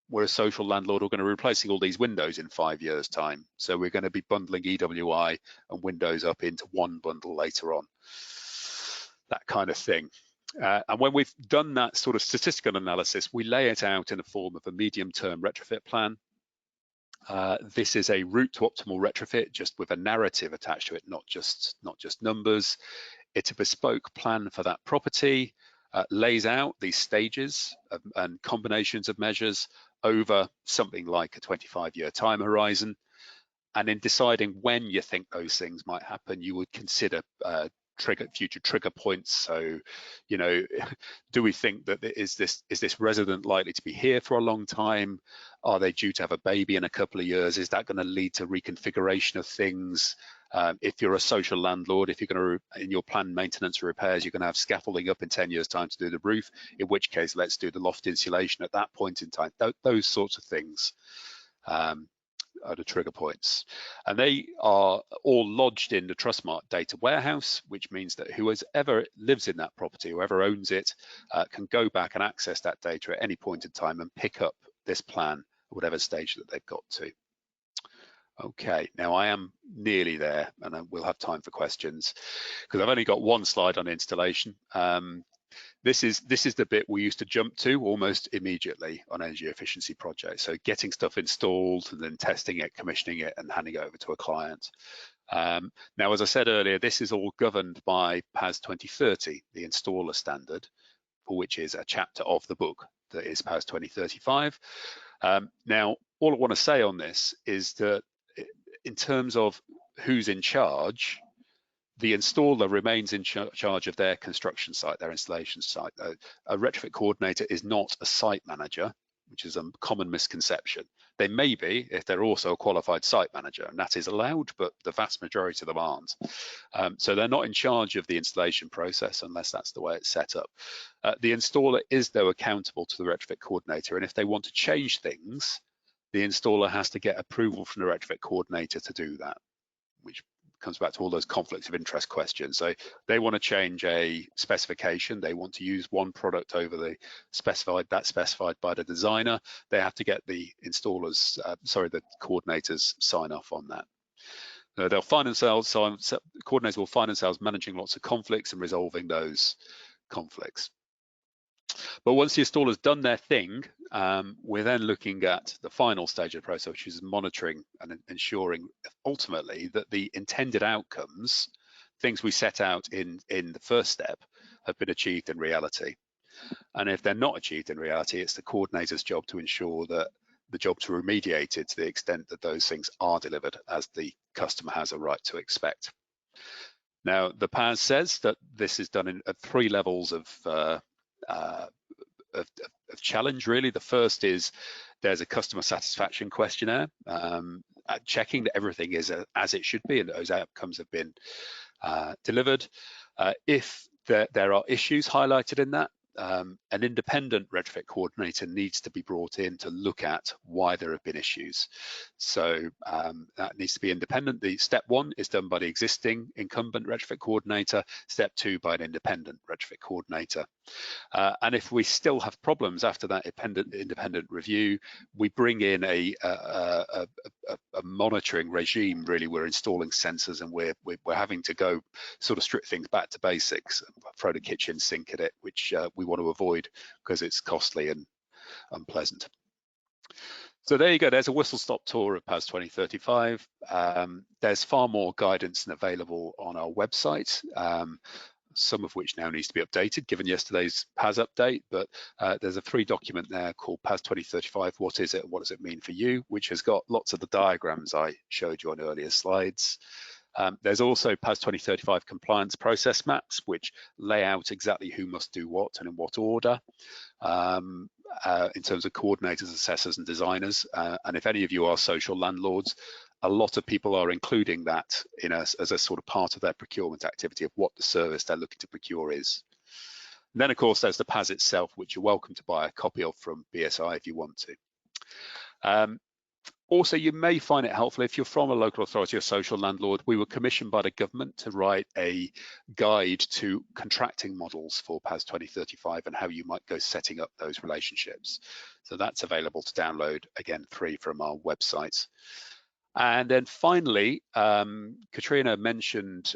we're a social landlord. We're going to be replacing all these windows in 5 years' time. So we're going to be bundling EWI and windows up into one bundle later on, that kind of thing. And when we've done that sort of statistical analysis, we lay it out in the form of a medium-term retrofit plan. This is a route to optimal retrofit, just with a narrative attached to it, not just numbers. It's a bespoke plan for that property, lays out these stages and combinations of measures over something like a 25-year time horizon. And in deciding when you think those things might happen, you would consider future trigger points. So, you know, do we think that is this resident likely to be here for a long time? Are they due to have a baby in a couple of years? Is that going to lead to reconfiguration of things? If you're a social landlord, if you're going to, in your planned maintenance or repairs, you're going to have scaffolding up in 10 years' time to do the roof, in which case let's do the loft insulation at that point in time. Those sorts of things are the trigger points. And they are all lodged in the Trustmark data warehouse, which means that whoever lives in that property, whoever owns it, can go back and access that data at any point in time and pick up this plan, whatever stage that they've got to. Okay, now I am nearly there and we'll have time for questions because I've only got one slide on installation. This is the bit we used to jump to almost immediately on energy efficiency projects. So getting stuff installed and then testing it, commissioning it and handing it over to a client. Now, as I said earlier, this is all governed by PAS 2030, the installer standard, for which is a chapter of the book that is PAS 2035. Now, all I want to say on this is that in terms of who's in charge, the installer remains in charge of their construction site, their installation site. A retrofit coordinator is not a site manager, which is a common misconception. They may be if they're also a qualified site manager, and that is allowed, but the vast majority of them aren't. So they're not in charge of the installation process unless that's the way it's set up. The installer is, though, accountable to the retrofit coordinator, and if they want to change things, the installer has to get approval from the retrofit coordinator to do that, which comes back to all those conflicts of interest questions. So they want to change a specification, they want to use one product over the specified by the designer, they have to get the installers, the coordinators sign off on that. They'll find themselves, coordinators will find themselves managing lots of conflicts and resolving those conflicts. But once the installer's done their thing, we're then looking at the final stage of the process, which is monitoring and ensuring ultimately that the intended outcomes, things we set out in the first step, have been achieved in reality. And if they're not achieved in reality, it's the coordinator's job to ensure that the job to remediate it to the extent that those things are delivered as the customer has a right to expect. Now, the PAS says that this is done at 3 levels of challenge, really. The first is there's a customer satisfaction questionnaire, checking that everything is as it should be and those outcomes have been delivered. If there are issues highlighted in that, an independent retrofit coordinator needs to be brought in to look at why there have been issues. So that needs to be independent. The step 1 is done by the existing incumbent retrofit coordinator, step 2 by an independent retrofit coordinator. And if we still have problems after that independent review, we bring in a monitoring regime. Really, we're installing sensors and we're having to go sort of strip things back to basics, throw the kitchen sink at it, which we want to avoid because it's costly and unpleasant. So there you go, there's a whistle-stop tour of PAS 2035. There's far more guidance than available on our website, some of which now needs to be updated given yesterday's PAS update, but there's a free document there called PAS 2035, What is it? What does it mean for you? Which has got lots of the diagrams I showed you on earlier slides. There's also PAS 2035 compliance process maps, which lay out exactly who must do what and in what order in terms of coordinators, assessors and designers. And if any of you are social landlords, a lot of people are including that as a sort of part of their procurement activity of what the service they're looking to procure is. And then, of course, there's the PAS itself, which you're welcome to buy a copy of from BSI if you want to. Also, you may find it helpful if you're from a local authority or social landlord. We were commissioned by the government to write a guide to contracting models for PAS 2035 and how you might go setting up those relationships. So that's available to download, again, free from our website. And then finally, Katrina mentioned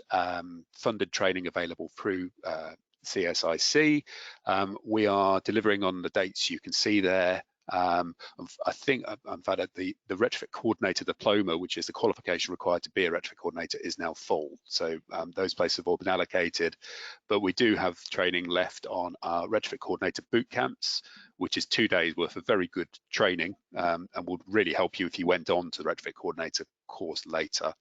funded training available through CSIC. We are delivering on the dates you can see there. I think, in fact, the Retrofit Coordinator diploma, which is the qualification required to be a Retrofit Coordinator, is now full. So those places have all been allocated, but we do have training left on our Retrofit Coordinator boot camps, which is 2 days worth of very good training, and would really help you if you went on to the Retrofit Coordinator course later.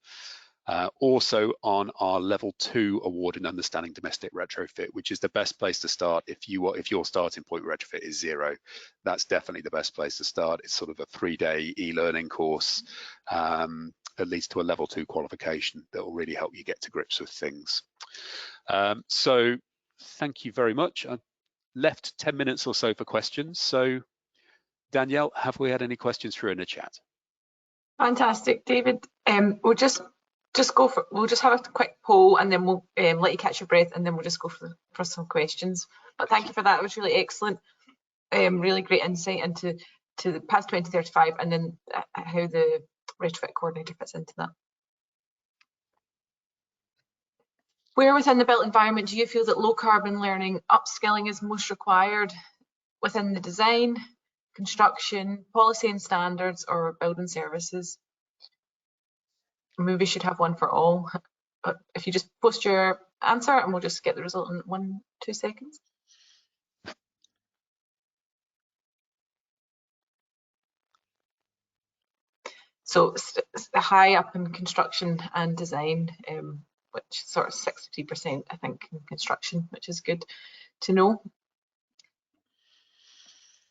Also on our level 2 award in understanding domestic retrofit, which is the best place to start if your starting point retrofit is 0. That's definitely the best place to start. It's sort of a 3-day e-learning course, that leads to a level 2 qualification that will really help you get to grips with things. So thank you very much. I've left 10 minutes or so for questions. So Danielle, have we had any questions through in the chat? Fantastic, David. We'll just have a quick poll, and then we'll let you catch your breath, and then we'll just go for some questions. But thank you for that. It was really excellent. Really great insight into the PAS 2035, and then how the Retrofit Coordinator fits into that. Where within the built environment do you feel that low carbon learning upskilling is most required? Within the design, construction, policy and standards, or building services? Maybe we should have one for all. But if you just post your answer, and we'll just get the result in 1-2 seconds. So high up in construction and design, which sort of 60%, I think, in construction, which is good to know.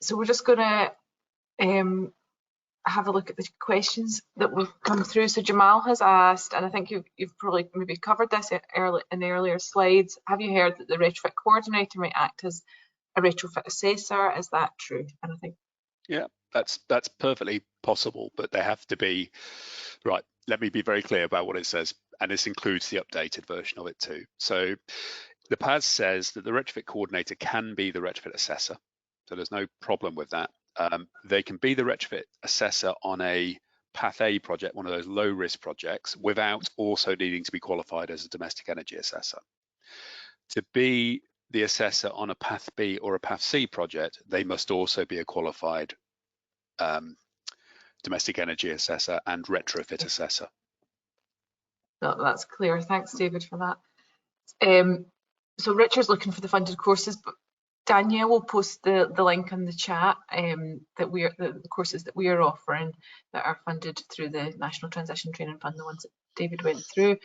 So we're just going to have a look at the questions that we've come through. So Jamal has asked, and I think you've probably maybe covered this in the earlier slides, have you heard that the Retrofit Coordinator might act as a retrofit assessor? Is that true? And I think, yeah, that's perfectly possible, but they have to be right. Let me be very clear about what it says, and this includes the updated version of it too. So the PAS says that the Retrofit Coordinator can be the retrofit assessor, so there's no problem with that. They can be the retrofit assessor on a Path A project, one of those low risk projects, without also needing to be qualified as a domestic energy assessor. To be the assessor on a Path B or a Path C project, they must also be a qualified domestic energy assessor and retrofit assessor. no, that's clear. Thanks, David, for that. So Richard's looking for the funded courses, but Danielle will post the link in the chat, the courses that we are offering that are funded through the National Transition Training Fund, the ones that David went through.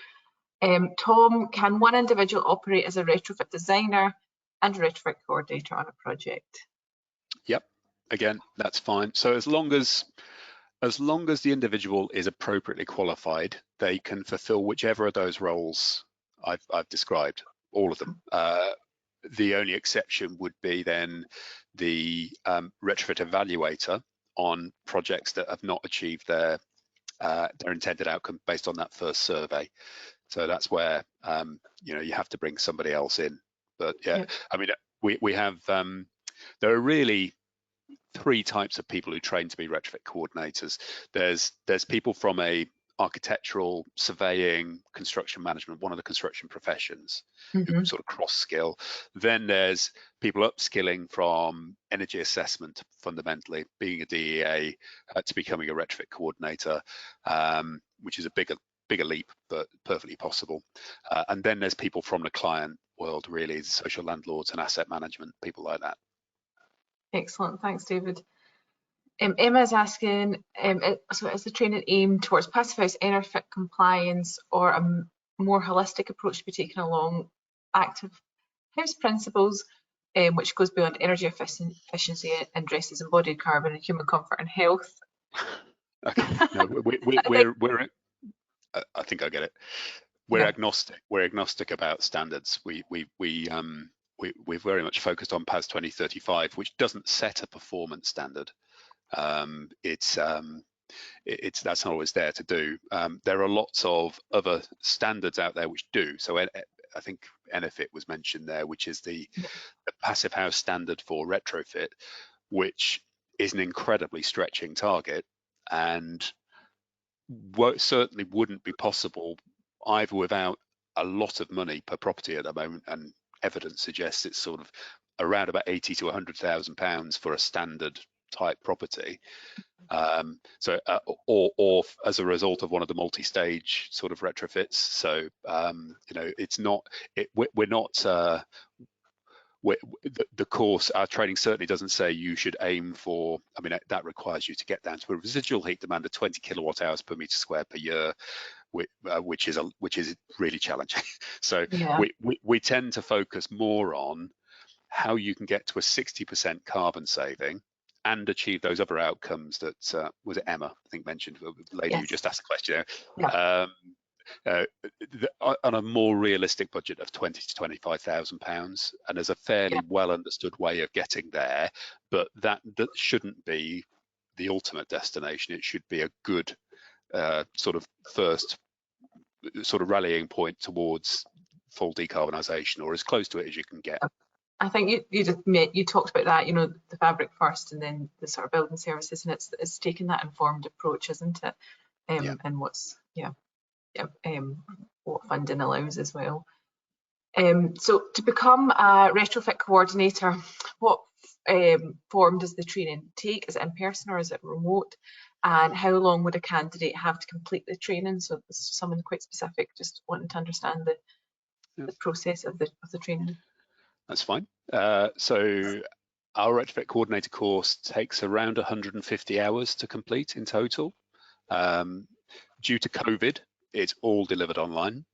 Tom, can one individual operate as a retrofit designer and retrofit coordinator on a project? Yep, again, that's fine. So as long as the individual is appropriately qualified, they can fulfill whichever of those roles I've described, all of them. The only exception would be then the retrofit evaluator on projects that have not achieved their intended outcome based on that first survey. So that's where you have to bring somebody else in. But yeah. I mean, we have there are really 3 types of people who train to be retrofit coordinators. There's people from a architectural, surveying, construction management, one of the construction professions, who sort of cross skill. Then there's people upskilling from energy assessment, fundamentally being a DEA to becoming a retrofit coordinator, which is a bigger leap, but perfectly possible. And then there's people from the client world, really, social landlords and asset management, people like that. Excellent, thanks, David. Emma's asking, so is the training aimed towards passive house EnerFit compliance, or a more holistic approach to be taken along active house principles, which goes beyond energy efficiency and addresses embodied carbon and human comfort and health? Okay, no, I think I get it. We're agnostic. We're agnostic about standards. We're very much focused on PAS 2035, which doesn't set a performance standard. That's not always there to do. There are lots of other standards out there which do. So I think EnerFit was mentioned there, which is the passive house standard for retrofit, which is an incredibly stretching target, and certainly wouldn't be possible either without a lot of money per property at the moment, and evidence suggests it's sort of around about 80 to 100,000 pounds for a standard type property. Or as a result of one of the multi-stage sort of retrofits. So you know, it's not, we're not, the course, our training certainly doesn't say you should aim for, I mean, that requires you to get down to a residual heat demand of 20 kilowatt hours per meter square per year, which is really challenging. So Yeah. we tend to focus more on how you can get to a 60% carbon saving and achieve those other outcomes that was it Emma, I think, mentioned, the lady who just asked the question. Yeah. On a more realistic budget of £20,000 to £25,000, and there's a fairly well understood way of getting there, but that shouldn't be the ultimate destination. It should be a good sort of first sort of rallying point towards full decarbonisation, or as close to it as you can get. I think you talked about that, you know, the fabric first and then the sort of building services, and it's taking that informed approach, isn't it? And what's what funding allows as well. So to become a retrofit coordinator, what form does the training take? Is it in person or is it remote? And how long would a candidate have to complete the training? So this is something quite specific, just wanting to understand the process of the training. That's fine. So our Retrofit Coordinator course takes around 150 hours to complete in total. Due to COVID, it's all delivered online.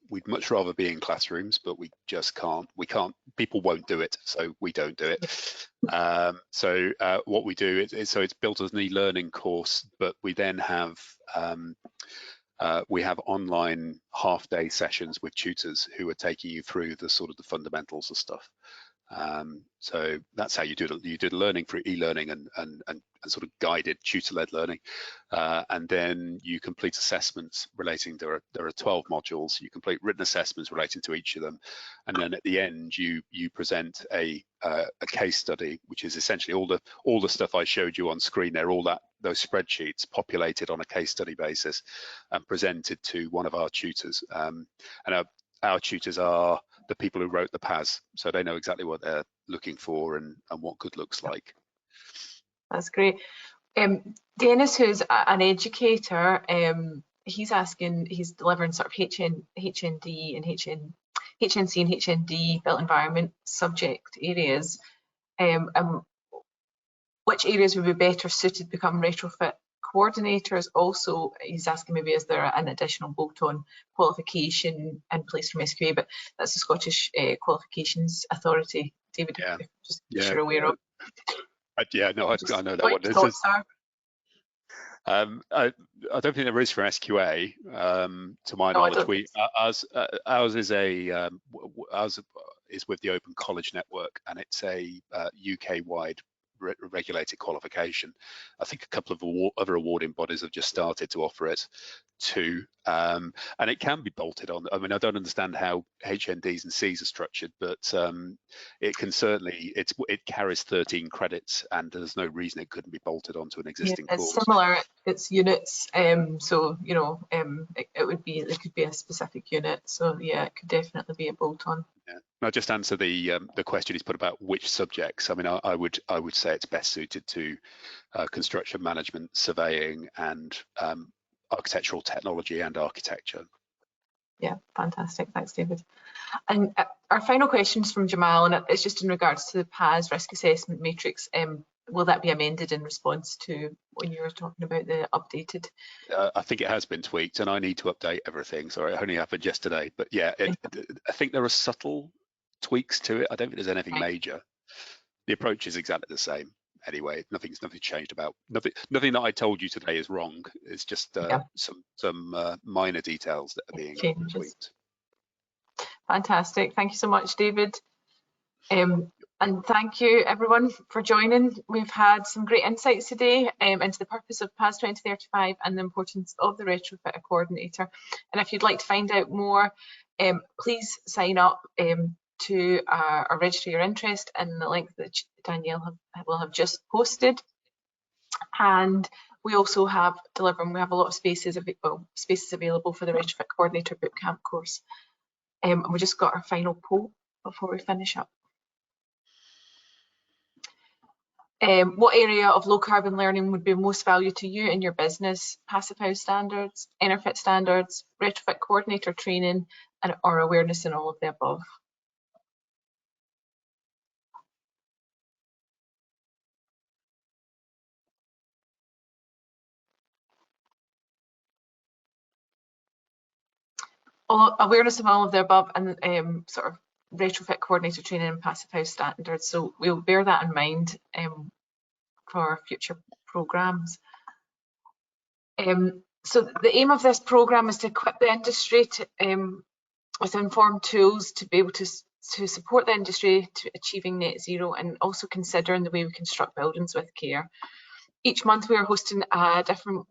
We'd much rather be in classrooms, but we just can't. People won't do it, so we don't do it. So what we do is, so it's built as an e-learning course, but we then have online half-day sessions with tutors who are taking you through the sort of the fundamentals of stuff. So that's how you do learning through e-learning and sort of guided tutor-led learning, and then you complete assessments relating. There are 12 modules. You complete written assessments relating to each of them, and then at the end you present a case study, which is essentially all the stuff I showed you on screen there, those spreadsheets populated on a case study basis and presented to one of our tutors. And our tutors are the people who wrote the PAS, so they know exactly what they're looking for and what good looks like. That's great. Dennis, who's an educator, he's delivering sort of HND and HNC and HND built environment subject areas. Which areas would be better suited to become retrofit coordinators? Also, he's asking maybe is there an additional bolt-on qualification in place from SQA, but that's the Scottish Qualifications Authority. David, just you're aware of. I know that one. This is, I don't think there is for SQA, to my knowledge. Ours is with the Open College Network, and it's a UK-wide regulated qualification. I think a couple of other awarding bodies have just started to offer it too, and it can be bolted on. I mean, I don't understand how HNDs and Cs are structured, but it can certainly, it carries 13 credits, and there's no reason it couldn't be bolted onto an existing course. It's similar, it's units, so you know, it could be a specific unit, so yeah, it could definitely be a bolt-on. Yeah. I'll just answer the question he's put about which subjects. I mean, I would say it's best suited to construction management, surveying, and architectural technology and architecture. Yeah, fantastic. Thanks, David. And our final questions from Jamal, and it's just in regards to the PAS risk assessment matrix. Will that be amended in response to when you were talking about the updated? I think it has been tweaked, and I need to update everything. Sorry, it only happened yesterday. But yeah, I think there are subtle tweaks to it. I don't think there's anything major. The approach is exactly the same. Anyway, nothing's changed about nothing that I told you today is wrong. It's just some minor details that are being tweaked. Fantastic. Thank you so much, David. And thank you everyone for joining. We've had some great insights today into the purpose of PAS 2035 and the importance of the Retrofit Coordinator. And if you'd like to find out more, please sign up to our register your interest in the link that Danielle will have just posted. And we also have we have a lot of spaces available for the Retrofit Coordinator Bootcamp course. And we just got our final poll before we finish up. What area of low carbon learning would be of most value to you in your business? Passive house standards, Retrofit standards, Retrofit Coordinator training, or awareness in all of the above? Awareness of all of the above and sort of Retrofit Coordinator training and passive house standards. So we'll bear that in mind for future programmes. So the aim of this programme is to equip the industry with informed tools to be able to support the industry to achieving net zero, and also considering the way we construct buildings with care. Each month we are hosting a different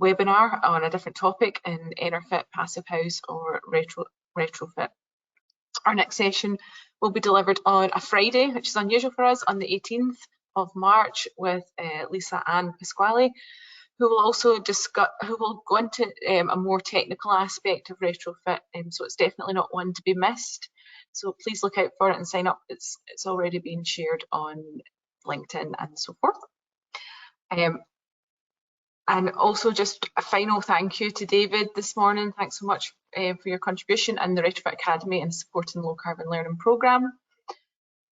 webinar on a different topic in Retrofit, passive house or retrofit. Our next session will be delivered on a Friday, which is unusual for us, on the 18th of March with Lisa Ann Pasquale, who will also go into a more technical aspect of retrofit, so it's definitely not one to be missed. So please look out for it and sign up. It's already been shared on LinkedIn and so forth. And also just a final thank you to David this morning. Thanks so much for your contribution and the Retrofit Academy in supporting the low carbon learning programme.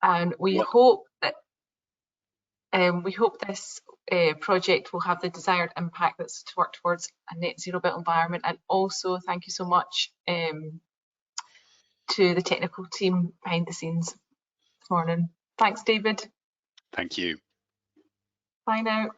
And we hope that this project will have the desired impact that's to work towards a net zero built environment. And also thank you so much to the technical team behind the scenes this morning. Thanks, David. Thank you. Bye now.